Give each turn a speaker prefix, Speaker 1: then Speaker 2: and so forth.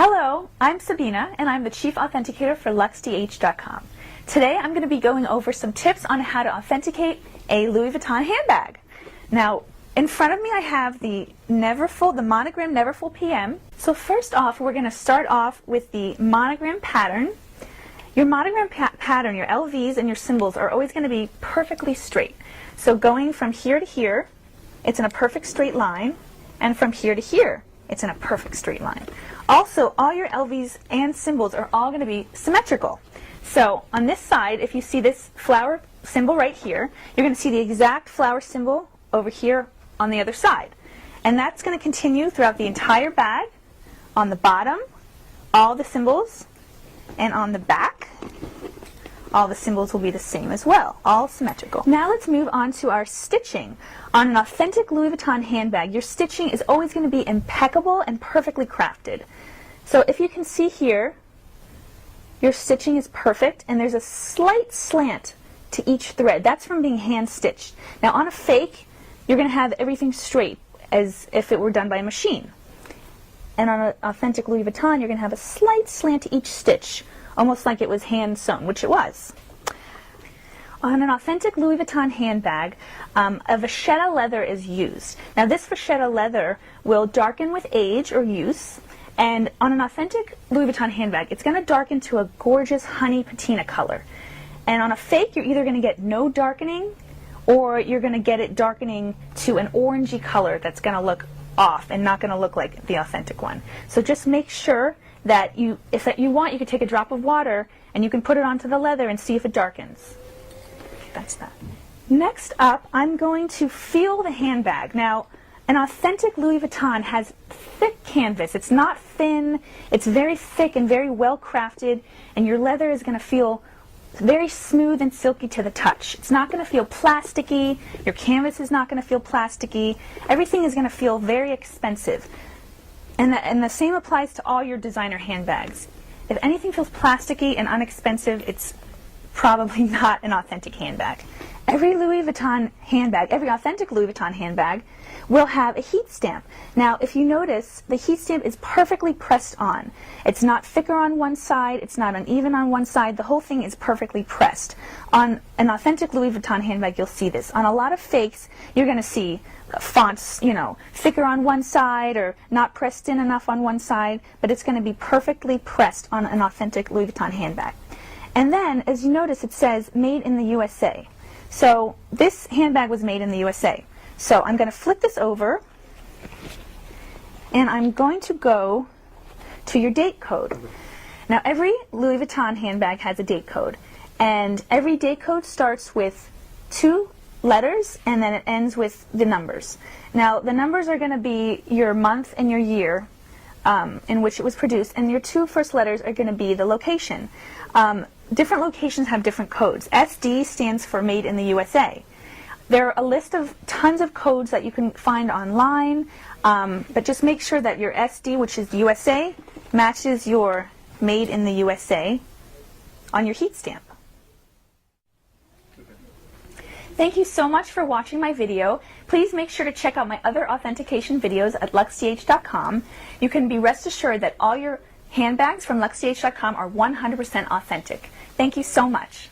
Speaker 1: Hello, I'm Sabina, and I'm the Chief Authenticator for LuxDH.com. Today I'm going to be going over some tips on how to authenticate a Louis Vuitton handbag. Now, in front of me I have the monogram Neverfull PM. So first off, we're going to start off with the monogram pattern. Your monogram pattern, your LVs and your symbols are always going to be perfectly straight. So going from here to here, it's in a perfect straight line, and from here to here, it's in a perfect straight line. Also, all your LVs and symbols are all going to be symmetrical. So on this side, if you see this flower symbol right here, you're going to see the exact flower symbol over here on the other side. And that's going to continue throughout the entire bag. On the bottom, all the symbols, and on the back, all the symbols will be the same as well, all symmetrical. Now let's move on to our stitching. On an authentic Louis Vuitton handbag, your stitching is always going to be impeccable and perfectly crafted. So if you can see here, your stitching is perfect, and there's a slight slant to each thread. That's from being hand stitched. Now on a fake, you're going to have everything straight as if it were done by a machine. And on an authentic Louis Vuitton, you're going to have a slight slant to each stitch, almost like it was hand sewn, which it was. On an authentic Louis Vuitton handbag, a vachetta leather is used. Now this vachetta leather will darken with age or use, and on an authentic Louis Vuitton handbag, it's going to darken to a gorgeous honey patina color. And on a fake, you're either going to get no darkening, or you're going to get it darkening to an orangey color that's going to look off and not going to look like the authentic one. So just make sure that if you want, you could take a drop of water and you can put it onto the leather and see if it darkens. That's that. Next up, I'm going to feel the handbag. Now, an authentic Louis Vuitton has thick canvas. It's not thin. It's very thick and very well crafted, and your leather is going to feel very smooth and silky to the touch. It's not going to feel plasticky. Your canvas is not going to feel plasticky. Everything is going to feel very expensive. And the same applies to all your designer handbags. If anything feels plasticky and inexpensive, it's probably not an authentic handbag. Every Louis Vuitton handbag, every authentic Louis Vuitton handbag, will have a heat stamp. Now, if you notice, the heat stamp is perfectly pressed on. It's not thicker on one side, it's not uneven on one side, the whole thing is perfectly pressed. On an authentic Louis Vuitton handbag, you'll see this. On a lot of fakes, you're going to see fonts, thicker on one side or not pressed in enough on one side, but it's going to be perfectly pressed on an authentic Louis Vuitton handbag. And then, as you notice, it says made in the USA. So this handbag was made in the USA. So I'm going to flip this over, and I'm going to go to your date code. Now every Louis Vuitton handbag has a date code, and every date code starts with 2 letters and then it ends with the numbers. Now the numbers are going to be your month and your year in which it was produced, and your 2 first letters are going to be the location. Different locations have different codes. SD stands for Made in the USA. There are a list of tons of codes that you can find online, but just make sure that your SD, which is USA, matches your Made in the USA on your heat stamp. Thank you so much for watching my video. Please make sure to check out my other authentication videos at LuxDH.com. You can be rest assured that all your handbags from LuxDH.com are 100% authentic. Thank you so much.